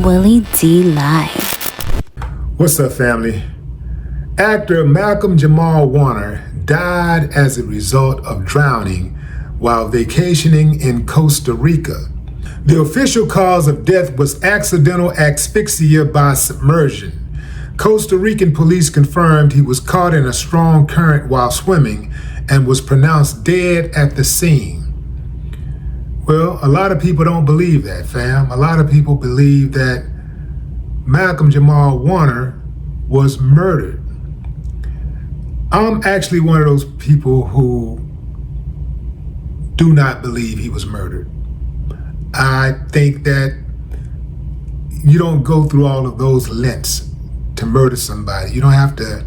Willie D Live. What's up, family? Actor Malcolm Jamal Warner died as a result of drowning while vacationing in Costa Rica. The official cause of death was accidental asphyxia by submersion. Costa Rican police confirmed he was caught in a strong current while swimming and was pronounced dead at the scene. Well, a lot of people don't believe that, fam. A lot of people believe that Malcolm Jamal Warner was murdered. I'm actually one of those people who do not believe he was murdered. I think that you don't go through all of those lengths to murder somebody. You don't have to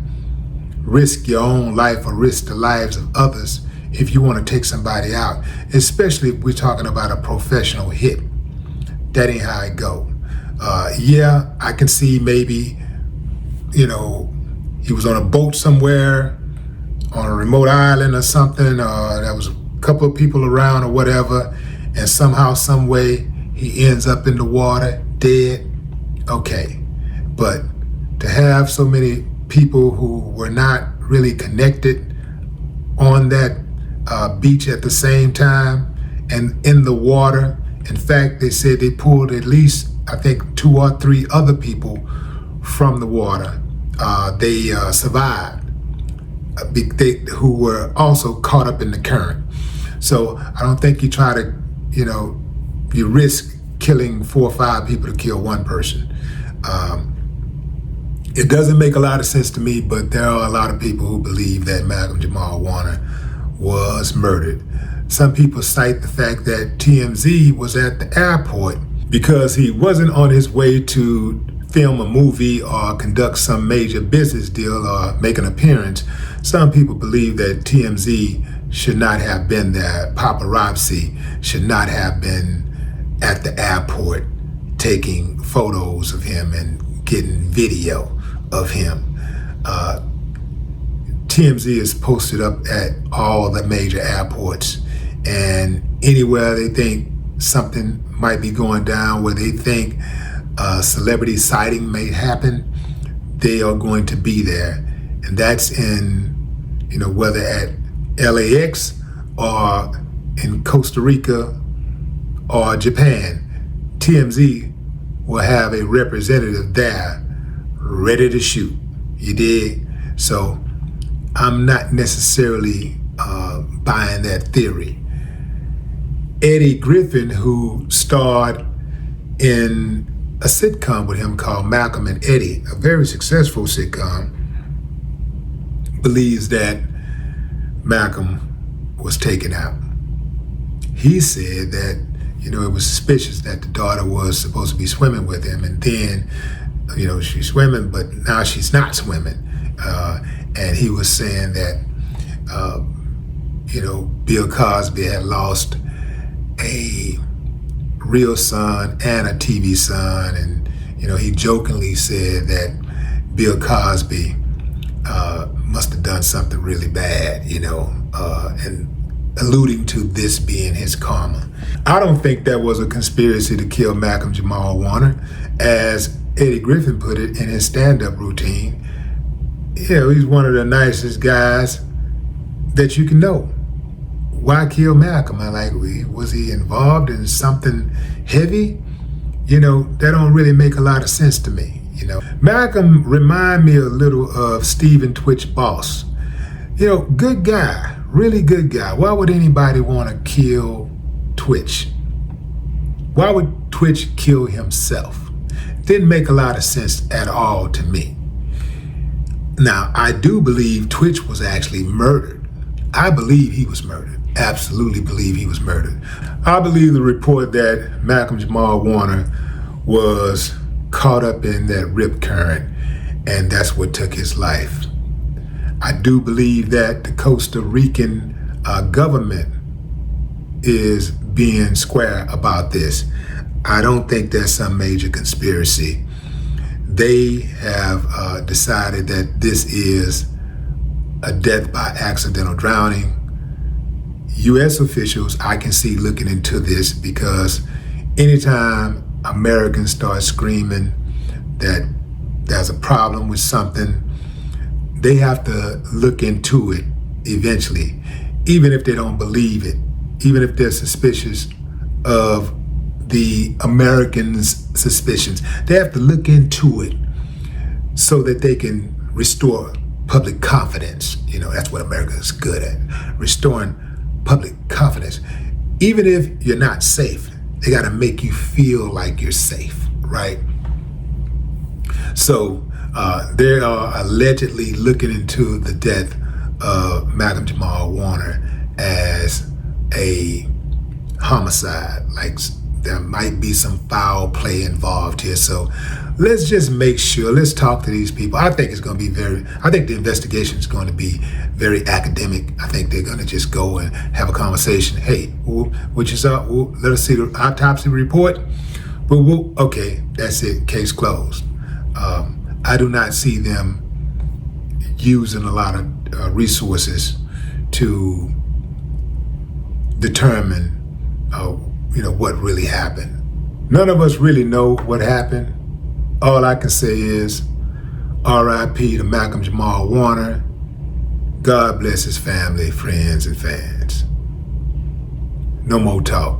risk your own life or risk the lives of others if you want to take somebody out, especially if we're talking about a professional hit. That ain't how it go. Yeah, I can see maybe, he was on a boat somewhere on a remote island or something, or there was a couple of people around or whatever, and somehow, some way, he ends up in the water, dead. Okay, but to have so many people who were not really connected on that beach at the same time and in the water. In fact, they said they pulled at least, I think, 2 or 3 other people from the water. They survived, who were also caught up in the current. So I don't think you try to, you risk killing 4 or 5 people to kill 1 person. It doesn't make a lot of sense to me, but there are a lot of people who believe that Malcolm Jamal Warner was murdered. Some people cite the fact that TMZ was at the airport because he wasn't on his way to film a movie or conduct some major business deal or make an appearance. Some people believe that TMZ should not have been there. Paparazzi should not have been at the airport taking photos of him and getting video of him. TMZ is posted up at all the major airports, and anywhere they think something might be going down, where they think a celebrity sighting may happen, they are going to be there. And that's in, whether at LAX or in Costa Rica or Japan, TMZ will have a representative there ready to shoot. You dig? So I'm not necessarily buying that theory. Eddie Griffin, who starred in a sitcom with him called Malcolm and Eddie, a very successful sitcom, believes that Malcolm was taken out. He said that, it was suspicious that the daughter was supposed to be swimming with him, and then, she's swimming, but now she's not swimming. And he was saying that, Bill Cosby had lost a real son and a TV son. And, he jokingly said that Bill Cosby must have done something really bad, and alluding to this being his karma. I don't think that was a conspiracy to kill Malcolm Jamal Warner. As Eddie Griffin put it in his stand-up routine, he's one of the nicest guys that you can know. Why kill Malcolm? Was he involved in something heavy? That don't really make a lot of sense to me. Malcolm remind me a little of Stephen Twitch Boss. Good guy, really good guy. Why would anybody want to kill Twitch? Why would Twitch kill himself? Didn't make a lot of sense at all to me. Now, I do believe Twitch was actually murdered. I believe he was murdered. Absolutely believe he was murdered. I believe the report that Malcolm Jamal Warner was caught up in that rip current, and that's what took his life. I do believe that the Costa Rican government is being square about this. I don't think there's some major conspiracy. They have decided that this is a death by accidental drowning. U.S. officials, I can see looking into this, because anytime Americans start screaming that there's a problem with something, they have to look into it eventually, even if they don't believe it, even if they're suspicious of the Americans' suspicions. They have to look into it so that they can restore public confidence. You know, that's what America is good at, restoring public confidence. Even if you're not safe, they got to make you feel like you're safe, right? So they are allegedly looking into the death of Malcolm Jamal Warner as a homicide. Like, there might be some foul play involved here. So let's just make sure, let's talk to these people. I think the investigation is going to be very academic. I think they're going to just go and have a conversation. Hey, what you saw? Let us see the autopsy report. Okay, that's it, case closed. I do not see them using a lot of resources to determine what really happened. None of us really know what happened. All I can say is R.I.P. to Malcolm Jamal Warner. God bless his family, friends, and fans. No more talk.